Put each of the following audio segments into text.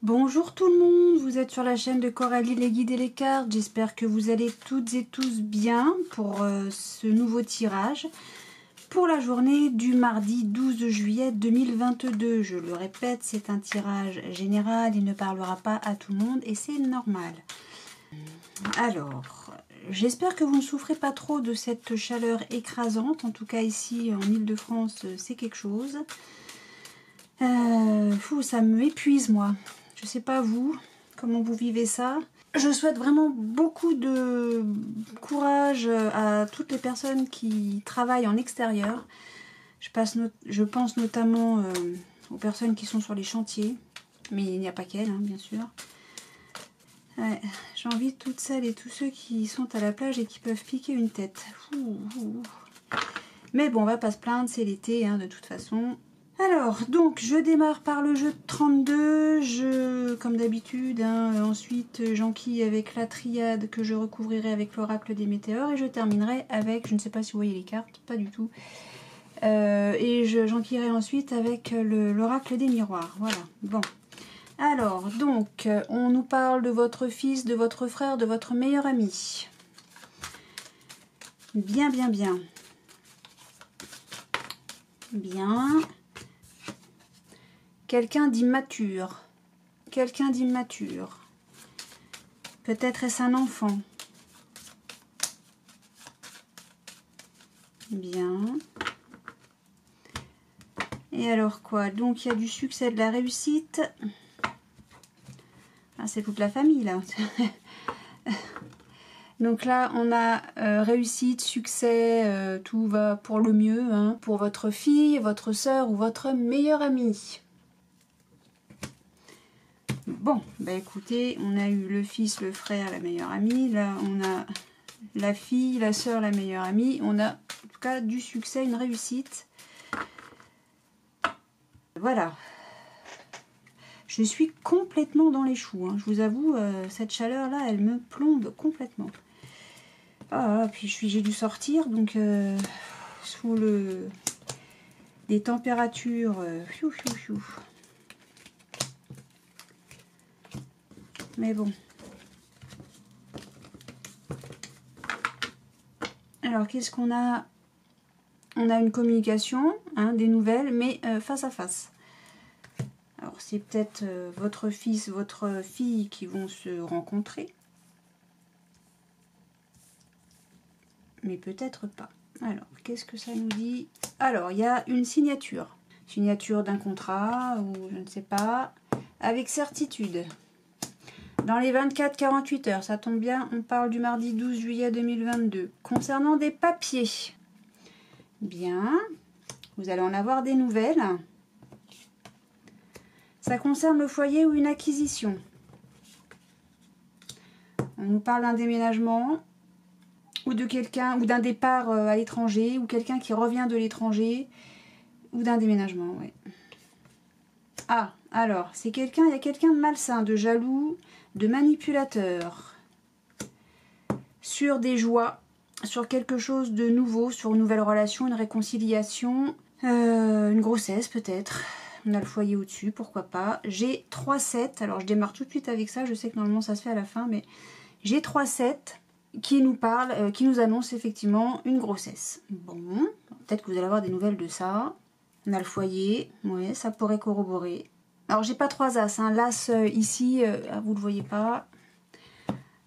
Bonjour tout le monde, vous êtes sur la chaîne de Coralie les guides et les cartes. J'espère que vous allez toutes et tous bien pour ce nouveau tirage pour la journée du mardi 12 juillet 2022. Je le répète, c'est un tirage général, il ne parlera pas à tout le monde et c'est normal. Alors, j'espère que vous ne souffrez pas trop de cette chaleur écrasante. En tout cas ici en Île-de-France, c'est quelque chose. Ça me épuise moi. Je sais pas vous, comment vous vivez ça. Je souhaite vraiment beaucoup de courage à toutes les personnes qui travaillent en extérieur. Je pense notamment aux personnes qui sont sur les chantiers, mais il n'y a pas qu'elles, hein, bien sûr. Ouais, j'envie toutes celles et tous ceux qui sont à la plage et qui peuvent piquer une tête. Mais bon, on va pas se plaindre, c'est l'été, hein, de toute façon. Alors, donc, je démarre par le jeu de 32, comme d'habitude, hein, ensuite j'enquille avec la triade que je recouvrirai avec l'oracle des météores, et je terminerai avec, je ne sais pas si vous voyez les cartes, pas du tout, et j'enquillerai ensuite avec l'oracle des miroirs, voilà, bon. Alors, donc, on nous parle de votre fils, de votre frère, de votre meilleur ami. Bien, bien, bien. Bien. Quelqu'un d'immature. Quelqu'un d'immature. Peut-être est-ce un enfant. Bien. Et alors quoi? Donc il y a du succès, de la réussite. Ah, c'est toute la famille là. Donc là, on a réussite, succès, tout va pour le mieux, hein, pour votre fille, votre soeur ou votre meilleur ami. Bon, bah écoutez, on a eu le fils, le frère, la meilleure amie. Là, on a la fille, la soeur, la meilleure amie. On a en tout cas du succès, une réussite. Voilà. Je suis complètement dans les choux, hein. Je vous avoue, cette chaleur-là, elle me plombe complètement. Ah, puis j'ai dû sortir, donc sous des températures... fiou, fiou, fiou. Mais bon. Alors, qu'est-ce qu'on a? On a une communication, hein, des nouvelles, mais face à face. Alors, c'est peut-être votre fils, votre fille qui vont se rencontrer. Mais peut-être pas. Alors, qu'est-ce que ça nous dit? Alors, il y a une signature. Signature d'un contrat, ou je ne sais pas. Avec certitude. Dans les 24-48 heures, ça tombe bien, on parle du mardi 12 juillet 2022. Concernant des papiers. Bien. Vous allez en avoir des nouvelles. Ça concerne le foyer ou une acquisition. On nous parle d'un déménagement. Ou de quelqu'un, ou d'un départ à l'étranger. Ou quelqu'un qui revient de l'étranger. Ou d'un déménagement, ouais. Ah, alors, c'est quelqu'un, il y a quelqu'un de malsain, de jaloux, de manipulateur, sur des joies, sur quelque chose de nouveau, sur une nouvelle relation, une réconciliation, une grossesse peut-être. On a le foyer au-dessus, pourquoi pas. J'ai 3-7, alors je démarre tout de suite avec ça, je sais que normalement ça se fait à la fin, mais j'ai 3-7 qui nous parle, qui nous annonce effectivement une grossesse. Bon, peut-être que vous allez avoir des nouvelles de ça. On a le foyer, ouais, ça pourrait corroborer. Alors j'ai pas 3 as, hein. L'as ici, vous le voyez pas.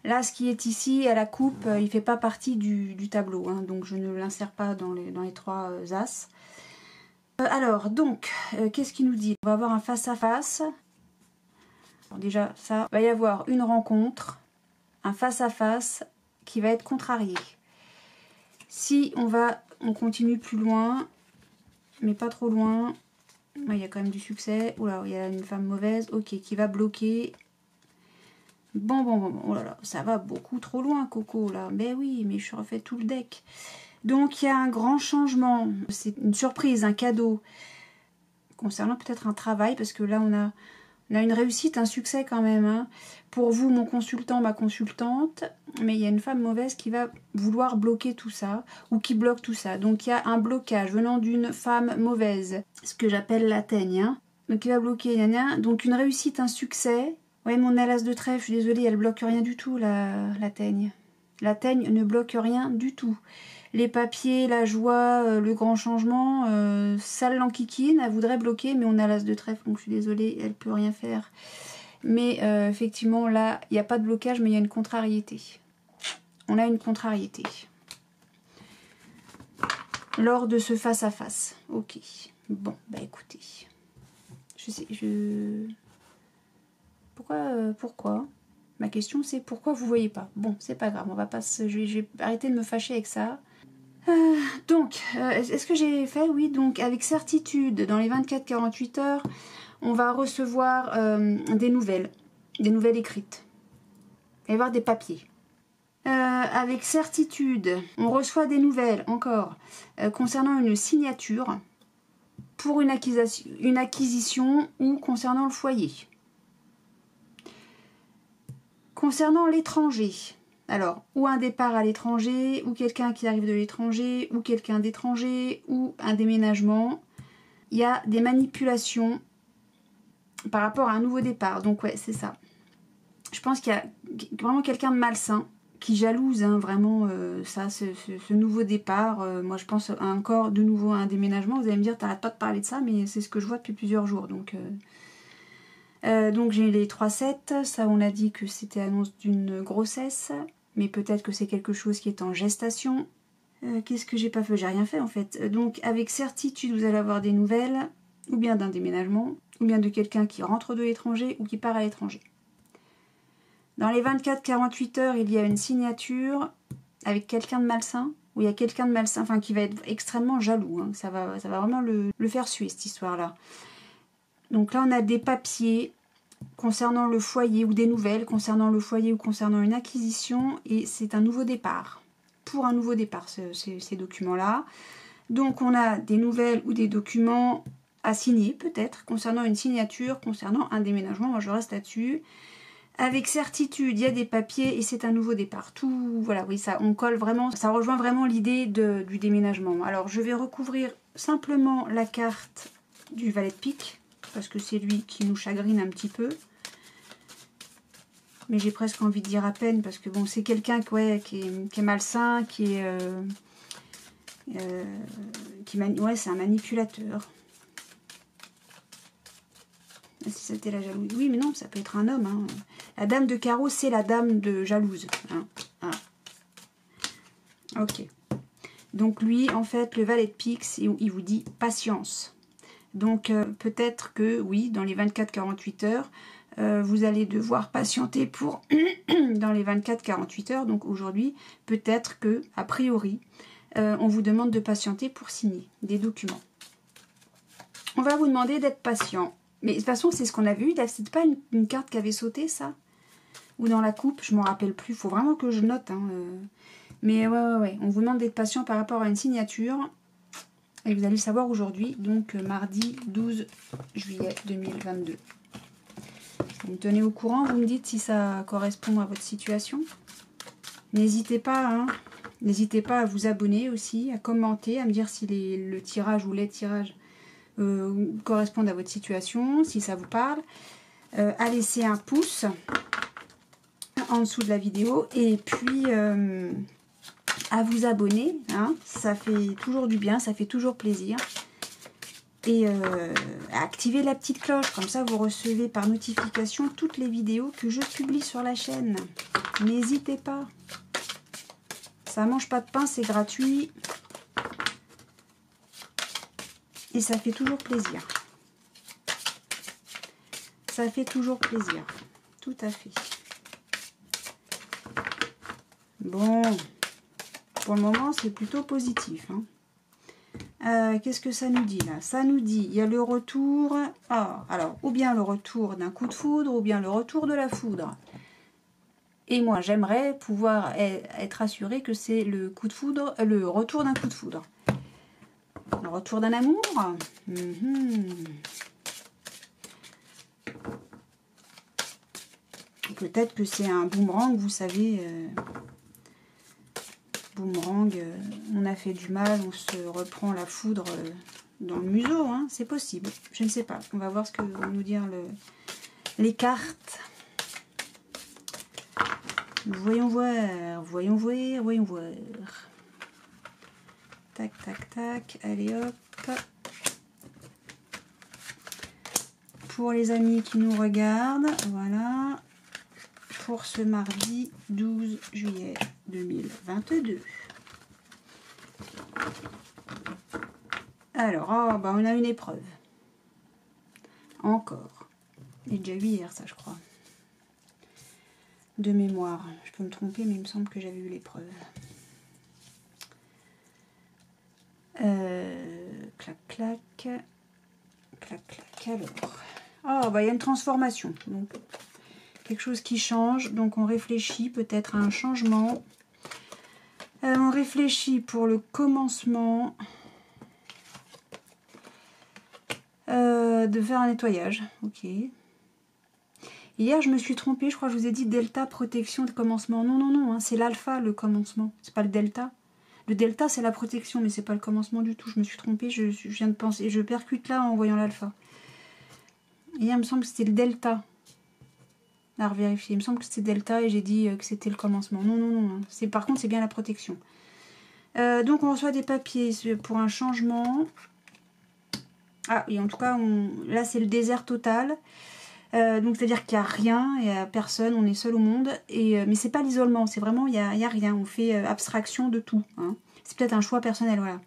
L'as qui est ici à la coupe, il fait pas partie du tableau, hein, donc je ne l'insère pas dans les 3 as. Alors donc, qu'est-ce qu'il nous dit? On va avoir un face-à-face. Déjà ça, il va y avoir une rencontre, un face-à-face qui va être contrarié. Si on continue plus loin, mais pas trop loin. Il y a quand même du succès. Oula, il y a une femme mauvaise. Ok, qui va bloquer. Bon. Oh là là, ça va beaucoup trop loin, Coco, là. Mais oui, mais je refais tout le deck. Donc, il y a un grand changement. C'est une surprise, un cadeau. Concernant peut-être un travail, parce que là, on a une réussite, un succès quand même, hein. Pour vous, mon consultant, ma consultante, mais il y a une femme mauvaise qui va vouloir bloquer tout ça, ou qui bloque tout ça. Donc il y a un blocage venant d'une femme mauvaise, ce que j'appelle la teigne, hein. Donc il va bloquer, gna gna. Donc une réussite, un succès. Ouais, mon as de trèfle, je suis désolée, elle bloque rien du tout, la teigne. La teigne ne bloque rien du tout. Les papiers, la joie, le grand changement, ça l'enquiquine, elle voudrait bloquer, mais on a l'as de trèfle, donc je suis désolée, elle peut rien faire. Mais effectivement, là, il n'y a pas de blocage, mais il y a une contrariété. On a une contrariété. Lors de ce face-à-face. Ok. Bon, bah écoutez. Pourquoi Ma question c'est pourquoi vous voyez pas. Bon, c'est pas grave, on va pas je vais arrêter de me fâcher avec ça. Donc, est-ce que j'ai fait? Oui, donc avec certitude, dans les 24-48 heures, on va recevoir des nouvelles écrites. Il va y avoir des papiers. Avec certitude, on reçoit des nouvelles encore concernant une signature pour une acquisition ou concernant le foyer. Concernant l'étranger, alors, ou un départ à l'étranger, ou quelqu'un qui arrive de l'étranger, ou quelqu'un d'étranger, ou un déménagement, il y a des manipulations par rapport à un nouveau départ. Donc ouais, c'est ça. Je pense qu'il y a vraiment quelqu'un de malsain qui jalouse vraiment ce nouveau départ. Moi, je pense encore de nouveau à un déménagement. Vous allez me dire, t'arrêtes pas de parler de ça, mais c'est ce que je vois depuis plusieurs jours. Donc j'ai les 3-7, ça on a dit que c'était annonce d'une grossesse, mais peut-être que c'est quelque chose qui est en gestation. Qu'est-ce que j'ai pas fait? J'ai rien fait en fait. Donc avec certitude vous allez avoir des nouvelles, ou bien d'un déménagement, ou bien de quelqu'un qui rentre de l'étranger ou qui part à l'étranger. Dans les 24-48 heures, il y a une signature avec quelqu'un de malsain, où il y a quelqu'un de malsain, enfin qui va être extrêmement jaloux, hein. Ça va vraiment le faire suer cette histoire-là. Donc là, on a des papiers concernant le foyer ou des nouvelles concernant le foyer ou concernant une acquisition et c'est un nouveau départ. Pour un nouveau départ, ces documents-là. Donc on a des nouvelles ou des documents à signer peut-être concernant une signature, concernant un déménagement. Moi je reste là-dessus. Avec certitude, il y a des papiers et c'est un nouveau départ. Tout, voilà, oui, ça, on colle vraiment, ça rejoint vraiment l'idée du déménagement. Alors je vais recouvrir simplement la carte du valet de pique, parce que c'est lui qui nous chagrine un petit peu. Mais j'ai presque envie de dire à peine, parce que bon, c'est quelqu'un qui est malsain, c'est un manipulateur. Si c'était la jalousie. Oui, mais non, ça peut être un homme. Hein. La dame de carreau, c'est la dame de jalouse. Hein. Ah. Ok. Donc lui, en fait, le valet de pique, il vous dit patience. Donc peut-être que, oui, dans les 24-48 heures, vous allez devoir patienter pour dans les 24-48 heures. Donc aujourd'hui, peut-être que, a priori, on vous demande de patienter pour signer des documents. On va vous demander d'être patient. Mais de toute façon, c'est ce qu'on a vu. C'est pas une carte qui avait sauté, ça? Ou dans la coupe, je m'en rappelle plus. Il faut vraiment que je note. Hein. Mais ouais. On vous demande d'être patient par rapport à une signature. Et vous allez le savoir aujourd'hui, donc mardi 12 juillet 2022. Vous me tenez au courant, vous me dites si ça correspond à votre situation. N'hésitez pas, hein. N'hésitez pas à vous abonner aussi, à commenter, à me dire si le tirage ou les tirages correspondent à votre situation, si ça vous parle. À laisser un pouce en dessous de la vidéo et puis à vous abonner, hein. Ça fait toujours du bien, ça fait toujours plaisir. Et activez la petite cloche, comme ça vous recevez par notification toutes les vidéos que je publie sur la chaîne. N'hésitez pas. Ça mange pas de pain, c'est gratuit. Et ça fait toujours plaisir. Ça fait toujours plaisir. Tout à fait. Bon. Pour le moment, c'est plutôt positif. Hein. Qu'est-ce que ça nous dit là? Ça nous dit, il y a le retour. Alors, ou bien le retour d'un coup de foudre, ou bien le retour de la foudre. Et moi, j'aimerais pouvoir être assurée que c'est le coup de foudre, le retour d'un coup de foudre. Le retour d'un amour. Peut-être que c'est un boomerang, vous savez. Boomerang, on a fait du mal, on se reprend la foudre dans le museau, hein, c'est possible. Je ne sais pas. On va voir ce que vont nous dire les cartes. Voyons voir, voyons voir, voyons voir. Tac, tac, tac. Allez, hop. Pour les amis qui nous regardent, voilà. Pour ce mardi 12 juillet 2022. Alors, oh, bah on a une épreuve. Encore. J'ai déjà vu hier, ça, je crois. De mémoire. Je peux me tromper, mais il me semble que j'avais eu l'épreuve. Clac, clac. Clac, clac. Alors. Oh, bah il y a une transformation. Donc, quelque chose qui change. Donc, on réfléchit peut-être à un changement. On réfléchit pour le commencement. De faire un nettoyage. Ok. Hier, je me suis trompée. Je crois que je vous ai dit delta, protection de commencement. Non, non, non. Hein, c'est l'alpha, le commencement. C'est pas le delta. Le delta, c'est la protection, mais c'est pas le commencement du tout. Je me suis trompée. Je viens de penser. Je percute là en voyant l'alpha. Hier, il me semble que c'était le delta. À revérifier. Il me semble que c'était delta et j'ai dit que c'était le commencement. Non, non, non. Hein. Par contre, c'est bien la protection. Donc, on reçoit des papiers pour un changement. Ah, et en tout cas, là, c'est le désert total. Donc, c'est-à-dire qu'il n'y a rien, il n'y a personne, on est seul au monde. Mais c'est pas l'isolement, c'est vraiment, il n'y a rien. On fait abstraction de tout. Hein. C'est peut-être un choix personnel, voilà.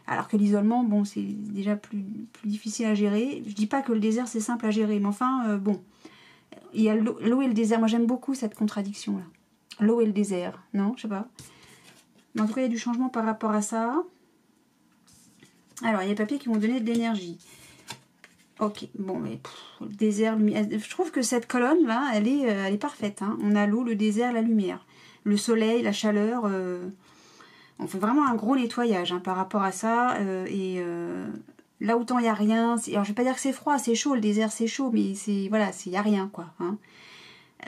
Alors que l'isolement, bon, c'est déjà plus difficile à gérer. Je dis pas que le désert, c'est simple à gérer, mais enfin, bon. Il y a l'eau et le désert. Moi, j'aime beaucoup cette contradiction-là. L'eau et le désert, non? Je sais pas. Mais en tout cas, il y a du changement par rapport à ça. Alors, il y a des papiers qui vont donner de l'énergie. Ok, bon, mais le désert, lumière. Je trouve que cette colonne-là, elle est parfaite. Hein. On a l'eau, le désert, la lumière. Le soleil, la chaleur. On fait vraiment un gros nettoyage hein, par rapport à ça. Là, autant il n'y a rien. Alors, je vais pas dire que c'est froid, c'est chaud. Le désert, c'est chaud, mais voilà, il n'y a rien, quoi. Hein.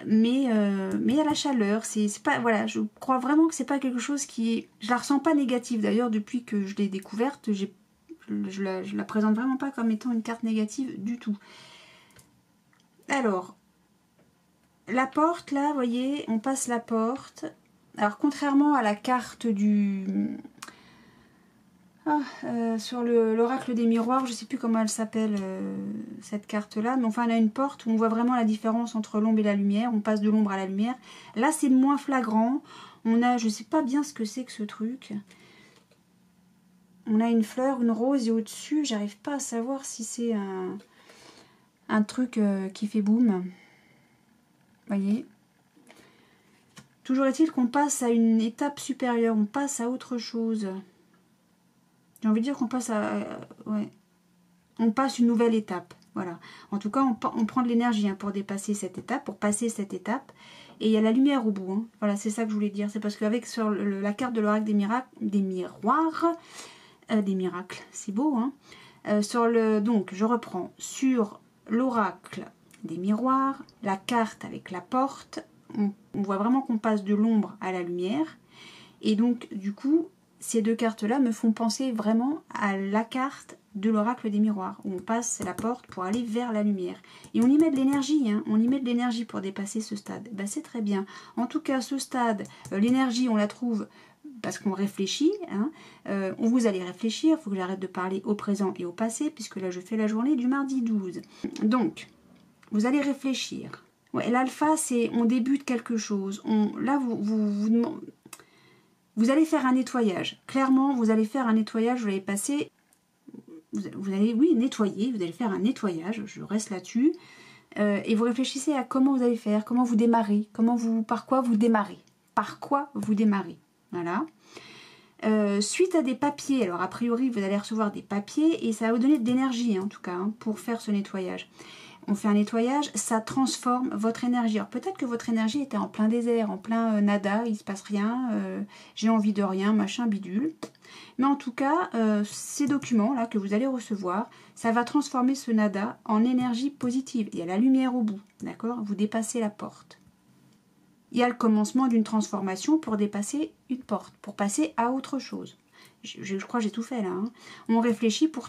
Mais il y a la chaleur. C'est pas, voilà, je crois vraiment que c'est pas quelque chose qui est... Je la ressens pas négative. D'ailleurs, depuis que je l'ai découverte, je la présente vraiment pas comme étant une carte négative du tout. Alors, la porte, là, vous voyez, on passe la porte. Alors, contrairement à la carte du... sur l'oracle des miroirs, je sais plus comment elle s'appelle, cette carte-là. Mais enfin, elle a une porte où on voit vraiment la différence entre l'ombre et la lumière. On passe de l'ombre à la lumière. Là, c'est moins flagrant. On a, je sais pas bien ce que c'est que ce truc. On a une fleur, une rose, et au-dessus, j'arrive pas à savoir si c'est un truc qui fait boum. Voyez. Toujours est-il qu'on passe à une étape supérieure, on passe à autre chose. J'ai envie de dire qu'on passe à... ouais. On passe une nouvelle étape, voilà. En tout cas, on prend de l'énergie hein, pour dépasser cette étape, pour passer cette étape. Et il y a la lumière au bout. Hein. Voilà, c'est ça que je voulais dire. C'est parce qu'avec sur la carte de l'oracle des miroirs... des miracles, c'est beau, hein. Donc, je reprends sur l'oracle des miroirs, la carte avec la porte. On voit vraiment qu'on passe de l'ombre à la lumière. Et donc, du coup, ces deux cartes-là me font penser vraiment à la carte de l'oracle des miroirs, où on passe la porte pour aller vers la lumière. Et on y met de l'énergie, hein. On y met de l'énergie pour dépasser ce stade. Ben, c'est très bien. En tout cas, ce stade, l'énergie, on la trouve... parce qu'on réfléchit, hein. Vous allez réfléchir, il faut que j'arrête de parler au présent et au passé, puisque là je fais la journée du mardi 12. Donc, vous allez réfléchir. Ouais, l'alpha, c'est on débute quelque chose. Là, vous allez faire un nettoyage. Clairement, vous allez faire un nettoyage, vous allez passer... Vous allez, oui, nettoyer, vous allez faire un nettoyage, je reste là-dessus. Et vous réfléchissez à comment vous allez faire, comment vous démarrez, par quoi vous démarrez. Par quoi vous démarrez. Voilà. Suite à des papiers, alors a priori vous allez recevoir des papiers et ça va vous donner de l'énergie en tout cas hein, pour faire ce nettoyage. On fait un nettoyage, ça transforme votre énergie. Alors peut-être que votre énergie était en plein désert, en plein nada, il se passe rien, j'ai envie de rien, machin bidule. Mais en tout cas, ces documents là que vous allez recevoir, ça va transformer ce nada en énergie positive. Il y a la lumière au bout, d'accord? Vous dépassez la porte. Il y a le commencement d'une transformation pour dépasser une porte, pour passer à autre chose. Je crois que j'ai tout fait là. Hein. On réfléchit pour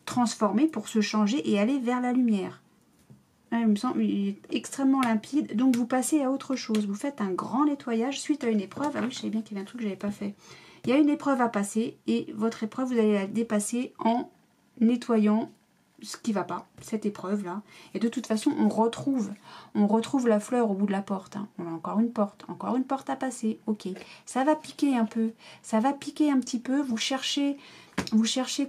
transformer, pour se changer et aller vers la lumière. Il me semble il est extrêmement limpide. Donc vous passez à autre chose. Vous faites un grand nettoyage suite à une épreuve. Ah oui, je savais bien qu'il y avait un truc que je n'avais pas fait. Il y a une épreuve à passer et votre épreuve, vous allez la dépasser en nettoyant ce qui ne va pas, cette épreuve-là. Et de toute façon, on retrouve la fleur au bout de la porte. Hein. On a encore une porte à passer. Ok, ça va piquer un peu, ça va piquer un petit peu. Vous cherchez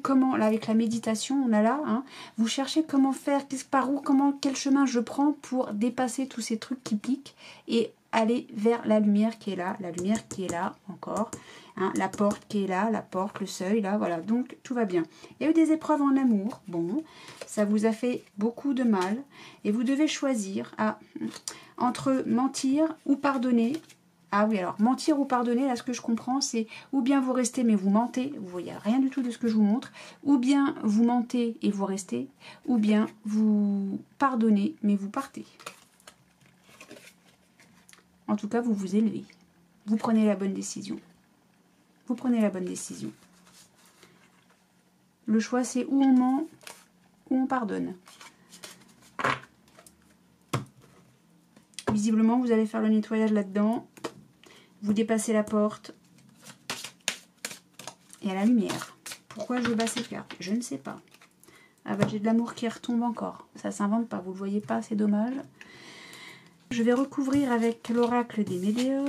comment, là avec la méditation, on a là, hein, vous cherchez comment faire, par où, quel chemin je prends pour dépasser tous ces trucs qui piquent et aller vers la lumière qui est là, encore. Hein, la porte qui est là, le seuil, là, voilà. Donc, tout va bien. Il y a eu des épreuves en amour. Bon, ça vous a fait beaucoup de mal. Et vous devez choisir entre mentir ou pardonner. Ah oui, alors, mentir ou pardonner, là, ce que je comprends, c'est ou bien vous restez, mais vous mentez. Vous voyez rien du tout de ce que je vous montre. Ou bien vous mentez et vous restez. Ou bien vous pardonnez, mais vous partez. En tout cas, vous vous élevez. Vous prenez la bonne décision. Vous prenez la bonne décision. Le choix, c'est où on ment, ou on pardonne. Visiblement, vous allez faire le nettoyage là-dedans. Vous dépassez la porte. Et à la lumière. Pourquoi je bats ces cartes? Je ne sais pas. Ah bah j'ai de l'amour qui retombe encore. Ça s'invente pas, vous ne le voyez pas, c'est dommage. Je vais recouvrir avec l'oracle des météores.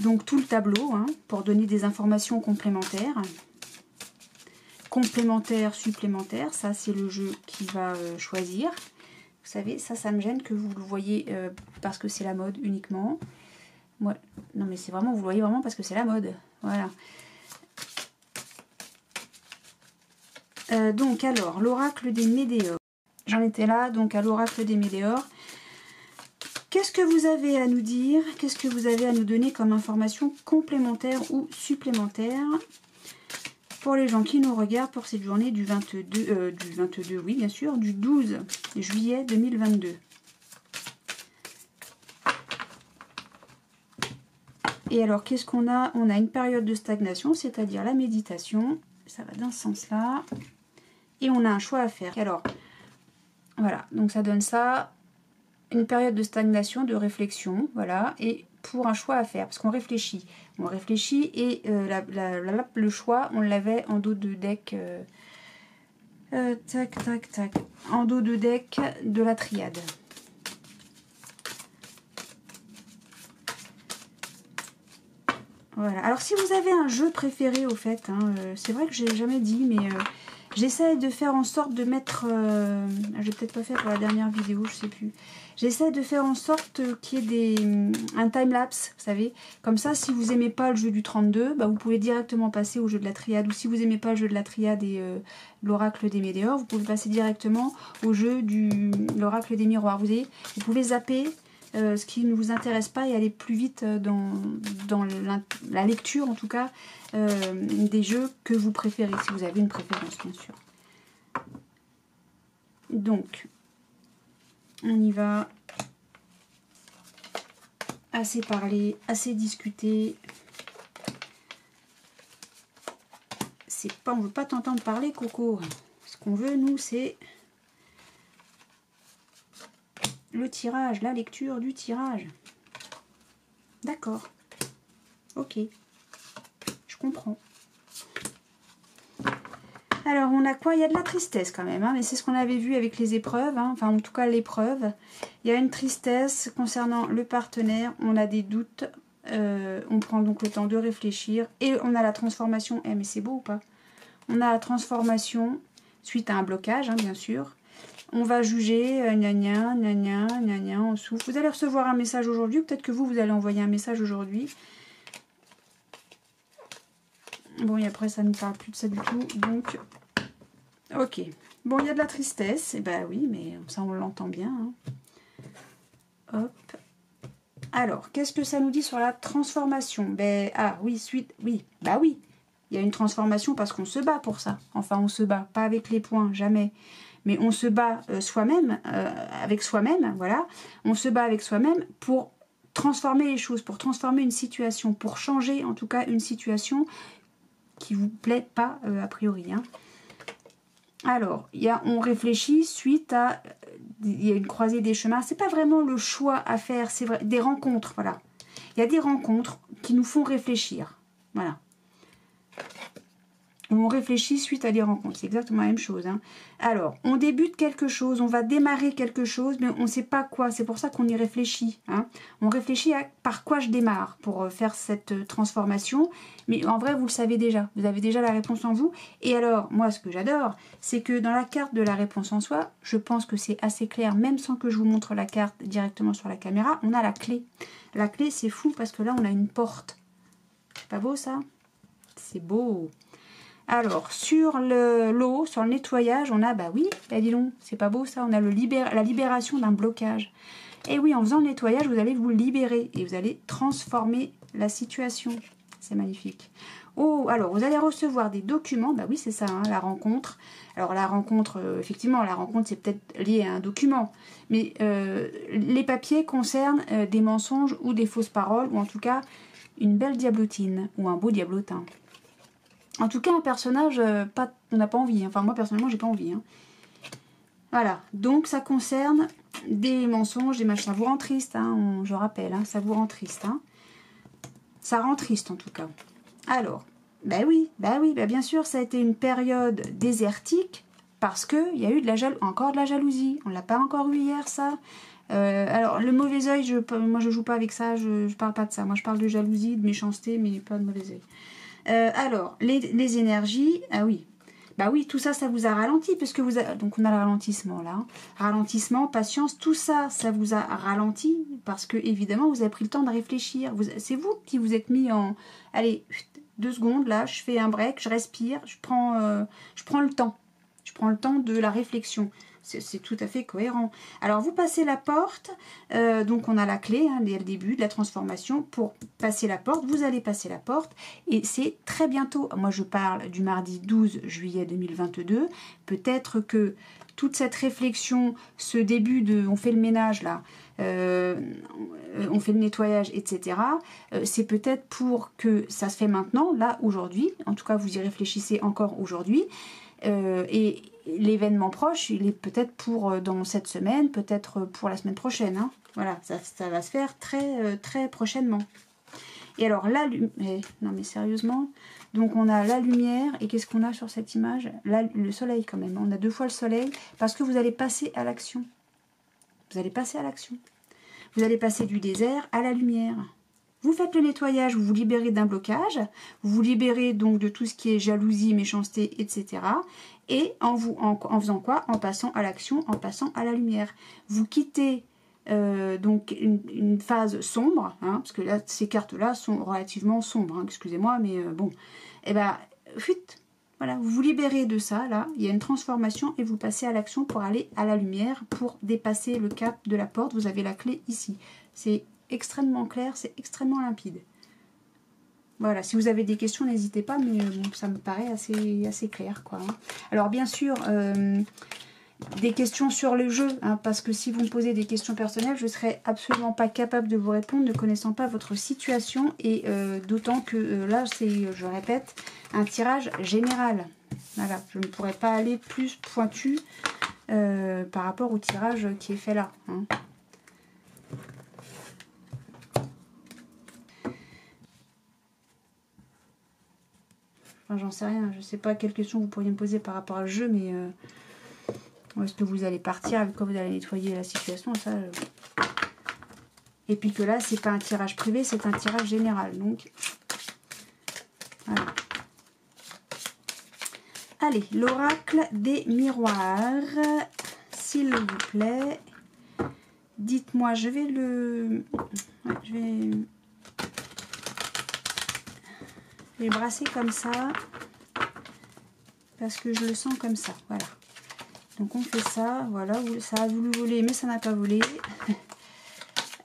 Donc tout le tableau, hein, pour donner des informations complémentaires. Complémentaires, supplémentaires, ça c'est le jeu qui va choisir. Vous savez, ça me gêne que vous le voyez parce que c'est la mode uniquement. Ouais. Non mais c'est vraiment, vous le voyez vraiment parce que c'est la mode. Voilà. Donc alors, l'oracle des météores. J'en étais là, donc à l'oracle des météores. Qu'est-ce que vous avez à nous dire? Qu'est-ce que vous avez à nous donner comme information complémentaire ou supplémentaire pour les gens qui nous regardent pour cette journée du 22, oui bien sûr, du 12 juillet 2022. Et alors, qu'est-ce qu'on a? On a une période de stagnation, c'est-à-dire la méditation. Ça va dans ce sens-là. Et on a un choix à faire. Alors, voilà, donc ça donne ça. Une période de stagnation, de réflexion, voilà, et pour un choix à faire, parce qu'on réfléchit. On réfléchit et le choix, on l'avait en dos de deck, en dos de deck de la triade. Voilà, alors si vous avez un jeu préféré au fait, hein, c'est vrai que j'ai jamais dit, mais j'essaie de faire en sorte de mettre, j'ai peut-être pas fait pour la dernière vidéo, je sais plus. J'essaie de faire en sorte qu'il y ait un time-lapse, vous savez. Comme ça, si vous n'aimez pas le jeu du 32, bah, vous pouvez directement passer au jeu de la triade. Ou si vous n'aimez pas le jeu de la triade et l'oracle des météores, vous pouvez passer directement au jeu de l'oracle des miroirs. Vous voyez, vous pouvez zapper ce qui ne vous intéresse pas et aller plus vite dans la lecture, en tout cas, des jeux que vous préférez, si vous avez une préférence, bien sûr. Donc, on y va. Assez parlé, assez discuté. C'est pas, on veut pas t'entendre parler, Coco. Ce qu'on veut, nous, c'est le tirage, la lecture du tirage. D'accord. Ok. Je comprends. Alors, on a quoi? Il y a de la tristesse quand même, hein, mais c'est ce qu'on avait vu avec les épreuves, hein, enfin en tout cas l'épreuve. Il y a une tristesse concernant le partenaire, on a des doutes, on prend donc le temps de réfléchir et on a la transformation. Mais c'est beau ou pas? On a la transformation suite à un blocage, hein, bien sûr. On va juger, gna gna, gna gna, gna gna, on souffle. Vous allez recevoir un message aujourd'hui, peut-être que vous allez envoyer un message aujourd'hui. Bon, et après, ça ne parle plus de ça du tout. Donc, ok. Bon, il y a de la tristesse. Eh ben oui, mais ça, on l'entend bien. Hein. Hop. Alors, qu'est-ce que ça nous dit sur la transformation? Ben, ah oui, suite. Oui, bah oui. Il y a une transformation parce qu'on se bat pour ça. Enfin, on se bat. Pas avec les poings, jamais. Mais on se bat soi-même, avec soi-même, voilà. On se bat avec soi-même pour transformer les choses, pour transformer une situation, pour changer en tout cas une situation qui vous plaît pas a priori. Hein. Alors, on réfléchit suite à... Il y a une croisée des chemins. C'est pas vraiment le choix à faire, c'est des rencontres, voilà. Il y a des rencontres qui nous font réfléchir. Voilà. On réfléchit suite à des rencontres. C'est exactement la même chose. Hein. Alors, on débute quelque chose, on va démarrer quelque chose, mais on ne sait pas quoi. C'est pour ça qu'on y réfléchit. Hein. On réfléchit à par quoi je démarre pour faire cette transformation. Mais en vrai, vous le savez déjà. Vous avez déjà la réponse en vous. Et alors, moi, ce que j'adore, c'est que dans la carte de la réponse en soi, je pense que c'est assez clair, même sans que je vous montre la carte directement sur la caméra, on a la clé. La clé, c'est fou parce que là, on a une porte. C'est pas beau, ça? C'est beau. Alors, sur l'eau, sur le nettoyage, on a, bah oui, bah dis donc, c'est pas beau ça, on a la libération d'un blocage. Et oui, en faisant le nettoyage, vous allez vous libérer et vous allez transformer la situation. C'est magnifique. Oh, alors, vous allez recevoir des documents, bah oui, c'est ça, hein, la rencontre. Alors, la rencontre, effectivement, la rencontre, c'est peut-être lié à un document. Mais les papiers concernent des mensonges ou des fausses paroles, ou en tout cas, une belle diablotine ou un beau diablotin. En tout cas, un personnage, on n'a pas envie. Hein. Enfin, moi, personnellement, j'ai pas envie. Hein. Voilà. Donc, ça concerne des mensonges, des machins. Ça vous rend triste, hein, je rappelle. Hein, ça vous rend triste. Hein. Ça rend triste, en tout cas. Alors, ben oui, bien sûr, ça a été une période désertique parce qu'il y a eu encore de la jalousie. On ne l'a pas encore eu hier, ça. Alors, le mauvais œil, moi, je joue pas avec ça. Je parle pas de ça. Moi, je parle de jalousie, de méchanceté, mais pas de mauvais œil. Alors, les énergies, ah oui, bah oui, tout ça, ça vous a ralenti, puisque donc on a le ralentissement là, ralentissement, patience, tout ça, ça vous a ralenti, parce que évidemment, vous avez pris le temps de réfléchir, c'est vous qui vous êtes mis en, allez, 2 secondes, là, je fais un break, je respire, je prends le temps de la réflexion. C'est tout à fait cohérent. Alors, vous passez la porte. Donc, on a la clé hein, dès le début de la transformation. Pour passer la porte, vous allez passer la porte. Et c'est très bientôt. Moi, je parle du mardi 12 juillet 2022. Peut-être que toute cette réflexion, ce début de... On fait le ménage, là. On fait le nettoyage, etc. C'est peut-être pour que ça se fait maintenant, là, aujourd'hui. En tout cas, vous y réfléchissez encore aujourd'hui. Et l'événement proche, il est peut-être pour dans cette semaine, peut-être pour la semaine prochaine. Hein. Voilà, ça va se faire très, très prochainement. Et alors, non mais sérieusement, donc on a la lumière, et qu'est-ce qu'on a sur cette image? Là, le soleil quand même, on a 2 fois le soleil, parce que vous allez passer à l'action. Vous allez passer à l'action. Vous allez passer du désert à la lumière. Vous faites le nettoyage, vous vous libérez d'un blocage, vous vous libérez donc de tout ce qui est jalousie, méchanceté, etc. Et en faisant quoi? En passant à l'action, en passant à la lumière. Vous quittez donc une phase sombre, hein, parce que là, ces cartes-là sont relativement sombres, hein, excusez-moi, mais bon. Et ben, voilà, vous vous libérez de ça, là, il y a une transformation et vous passez à l'action pour aller à la lumière, pour dépasser le cap de la porte. Vous avez la clé ici. C'est extrêmement clair, c'est extrêmement limpide. Voilà, si vous avez des questions, n'hésitez pas, mais bon, ça me paraît assez clair, quoi. Hein. Alors, bien sûr, des questions sur le jeu, hein, parce que si vous me posez des questions personnelles, je ne serai absolument pas capable de vous répondre, ne connaissant pas votre situation, et d'autant que là, c'est, je répète, un tirage général. Voilà, je ne pourrais pas aller plus pointu par rapport au tirage qui est fait là. Hein. Enfin, j'en sais rien, je sais pas quelle question vous pourriez me poser par rapport au jeu, mais où est-ce que vous allez partir, avec quoi vous allez nettoyer la situation, ça. Et puis que là, c'est pas un tirage privé, c'est un tirage général, donc voilà. Allez, l'oracle des miroirs, s'il vous plaît. Dites-moi, je vais le... Ouais, je vais brasser comme ça. Parce que je le sens comme ça, voilà. Donc on fait ça, voilà, ça a voulu voler, mais ça n'a pas volé.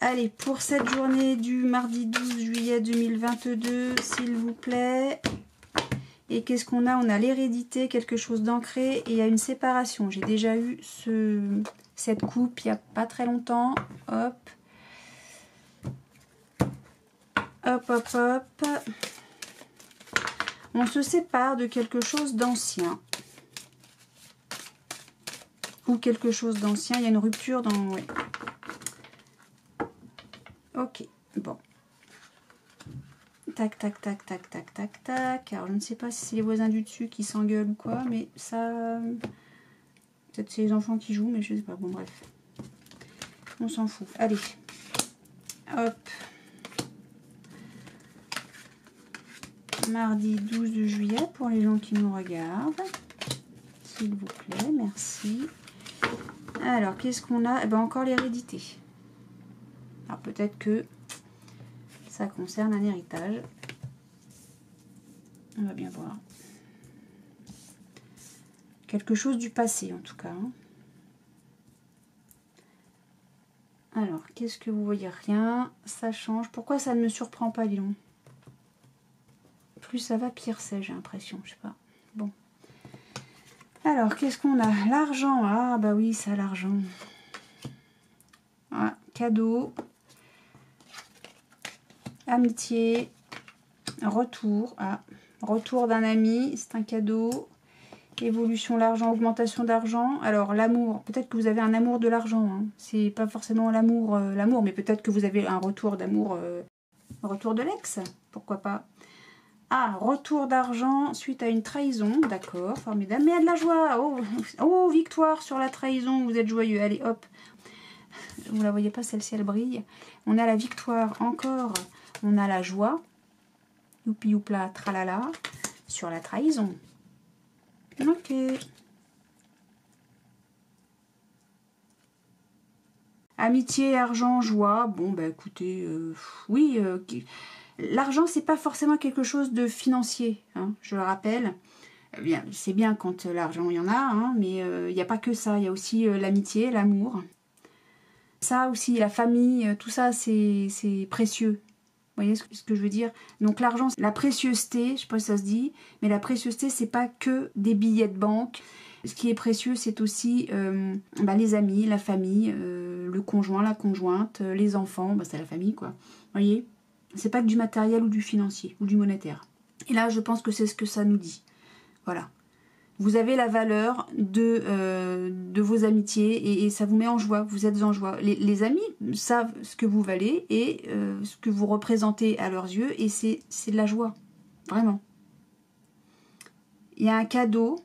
Allez, pour cette journée du mardi 12 juillet 2022, s'il vous plaît... Et qu'est-ce qu'on a? On a l'hérédité, quelque chose d'ancré, et il y a une séparation. J'ai déjà eu cette coupe il n'y a pas très longtemps. Hop. Hop, hop, hop. On se sépare de quelque chose d'ancien. Ou quelque chose d'ancien. Il y a une rupture dans... Ouais. Ok, bon. Tac, tac, tac, tac, tac, tac, tac. Alors, je ne sais pas si c'est les voisins du dessus qui s'engueulent ou quoi, mais ça... Peut-être c'est les enfants qui jouent, mais je sais pas. Bon, bref. On s'en fout. Allez. Hop. Mardi 12 juillet pour les gens qui nous regardent. S'il vous plaît, merci. Alors, qu'est-ce qu'on a? Eh ben, encore l'hérédité. Alors, peut-être que ça concerne un héritage. On va bien voir. Quelque chose du passé, en tout cas. Alors, qu'est-ce que vous voyez? Rien. Ça change. Pourquoi ça ne me surprend pas, dis donc? Plus ça va, pire c'est, j'ai l'impression. Je sais pas. Bon. Alors, qu'est-ce qu'on a? L'argent. Ah, bah oui, ça, l'argent. Ah, cadeau. Amitié. Retour. Ah, retour d'un ami. C'est un cadeau. Évolution, l'argent, augmentation d'argent. Alors, l'amour. Peut-être que vous avez un amour de l'argent. Hein. C'est pas forcément l'amour, mais peut-être que vous avez un retour d'amour. Retour de l'ex. Pourquoi pas? Ah, retour d'argent suite à une trahison. D'accord, formidable. Mais il y a de la joie. Oh, oh, victoire sur la trahison. Vous êtes joyeux. Allez, hop. Vous la voyez pas, celle-ci, elle brille. On a la victoire encore. On a la joie. Youpi, youpla, tralala. Sur la trahison. Ok. Amitié, argent, joie. Bon, bah écoutez, oui... L'argent, c'est pas forcément quelque chose de financier, hein, je le rappelle. Bien, c'est bien quand l'argent, il y en a, hein, mais il n'y a pas que ça. Il y a aussi l'amitié, l'amour. Ça aussi, la famille, tout ça, c'est précieux. Vous voyez ce que je veux dire? Donc l'argent, la précieuseté, je ne sais pas si ça se dit, mais la précieuseté, c'est pas que des billets de banque. Ce qui est précieux, c'est aussi les amis, la famille, le conjoint, la conjointe, les enfants, c'est la famille, quoi. Vous voyez? C'est pas que du matériel ou du financier ou du monétaire. Et là, je pense que c'est ce que ça nous dit. Voilà. Vous avez la valeur de vos amitiés et ça vous met en joie. Vous êtes en joie. Les amis savent ce que vous valez et ce que vous représentez à leurs yeux et c'est de la joie. Vraiment. Il y a un cadeau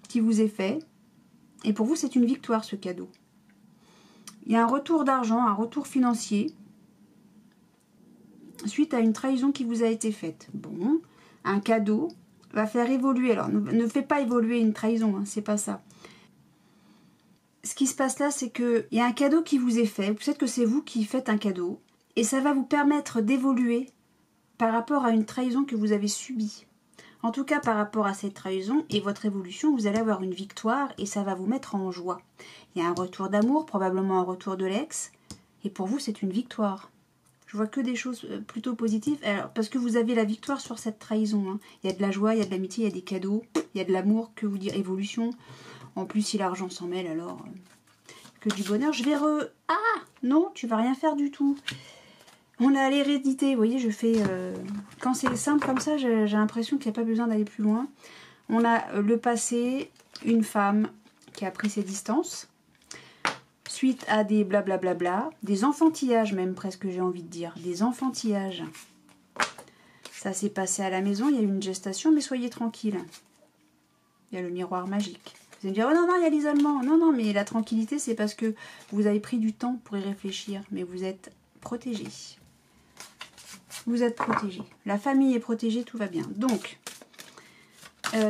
qui vous est fait et pour vous, c'est une victoire, ce cadeau. Il y a un retour d'argent, un retour financier suite à une trahison qui vous a été faite. Bon, un cadeau va faire évoluer. Alors, ne fait pas évoluer une trahison, hein, c'est pas ça. Ce qui se passe là, c'est qu'il y a un cadeau qui vous est fait. Peut-être que c'est vous qui faites un cadeau. Et ça va vous permettre d'évoluer par rapport à une trahison que vous avez subie. En tout cas, par rapport à cette trahison et votre évolution, vous allez avoir une victoire et ça va vous mettre en joie. Il y a un retour d'amour, probablement un retour de l'ex. Et pour vous, c'est une victoire. Je vois que des choses plutôt positives. Alors, parce que vous avez la victoire sur cette trahison. Hein. Il y a de la joie, il y a de l'amitié, il y a des cadeaux, il y a de l'amour, que vous dire, évolution. En plus, si l'argent s'en mêle, alors que du bonheur. Je vais Ah non, tu vas rien faire du tout. On a l'hérédité. Vous voyez, je fais... Quand c'est simple comme ça, j'ai l'impression qu'il n'y a pas besoin d'aller plus loin. On a le passé, une femme qui a pris ses distances. Suite à des blablabla, des enfantillages même presque j'ai envie de dire, des enfantillages. Ça s'est passé à la maison, il y a eu une gestation, mais soyez tranquille. Il y a le miroir magique. Vous allez me dire, oh non, non, il y a l'isolement. Non, non, mais la tranquillité, c'est parce que vous avez pris du temps pour y réfléchir, mais vous êtes protégé. Vous êtes protégé. La famille est protégée, tout va bien. Donc,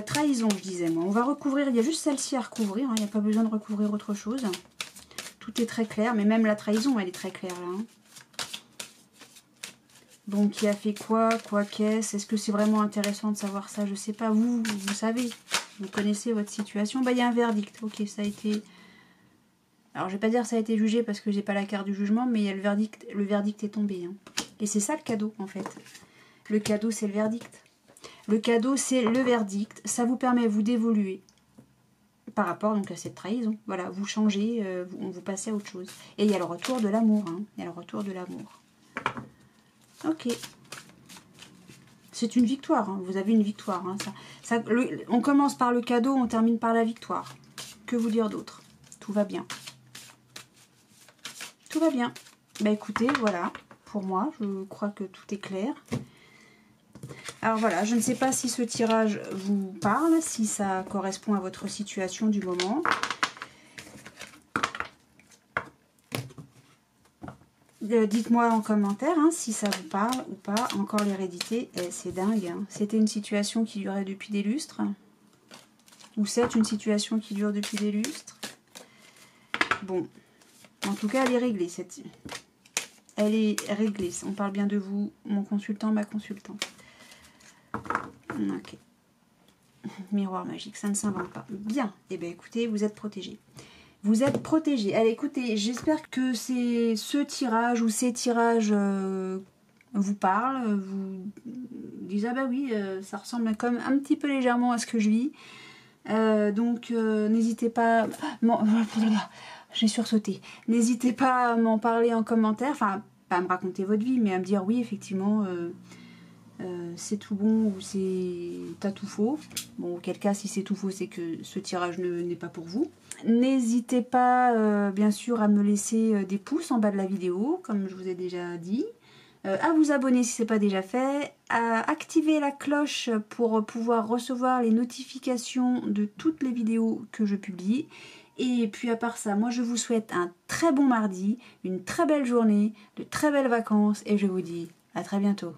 trahison, je disais moi. On va recouvrir, il y a juste celle-ci à recouvrir, hein, il n'y a pas besoin de recouvrir autre chose. Tout est très clair, mais même la trahison, elle est très claire là. Hein. Bon, qui a fait quoi? Quoi qu'est-ce? Est-ce que c'est vraiment intéressant de savoir ça? Je sais pas. Vous savez. Vous connaissez votre situation. Bah, il y a un verdict. Ok, ça a été... Alors, je vais pas dire ça a été jugé parce que j'ai pas la carte du jugement, mais il y a le verdict. Le verdict est tombé. Hein. Et c'est ça le cadeau, en fait. Le cadeau, c'est le verdict. Le cadeau, c'est le verdict. Ça vous permet, vous, d'évoluer. Par rapport donc à cette trahison. Voilà, vous changez, vous passez à autre chose. Et il y a le retour de l'amour. Hein. Il y a le retour de l'amour. Ok. C'est une victoire, hein. Vous avez une victoire. Hein. On commence par le cadeau, on termine par la victoire. Que vous dire d'autre? Tout va bien. Tout va bien. Bah écoutez, voilà. Pour moi, je crois que tout est clair. Alors voilà, je ne sais pas si ce tirage vous parle, si ça correspond à votre situation du moment. Dites-moi en commentaire hein, si ça vous parle ou pas. Encore l'hérédité, c'est dingue. Hein. C'était une situation qui durait depuis des lustres. Ou c'est une situation qui dure depuis des lustres. Bon, en tout cas, elle est réglée. Elle est réglée. On parle bien de vous, mon consultant, ma consultante. Ok. Miroir magique, ça ne s'invente pas. Bien. Eh bien, écoutez, vous êtes protégés. Vous êtes protégés. Allez, écoutez, j'espère que ce tirage ou ces tirages vous parlent. Vous disent, ah bah oui, ça ressemble comme un petit peu légèrement à ce que je vis. Donc, n'hésitez pas... J'ai sursauté. N'hésitez pas à m'en parler en commentaire. Enfin, pas à me raconter votre vie, mais à me dire, oui, effectivement... c'est tout bon ou t'as tout faux. Bon, auquel cas, si c'est tout faux, c'est que ce tirage n'est pas pour vous. N'hésitez pas, bien sûr, à me laisser des pouces en bas de la vidéo, comme je vous ai déjà dit. À vous abonner si ce n'est pas déjà fait. À activer la cloche pour pouvoir recevoir les notifications de toutes les vidéos que je publie. Et puis à part ça, moi je vous souhaite un très bon mardi, une très belle journée, de très belles vacances et je vous dis à très bientôt.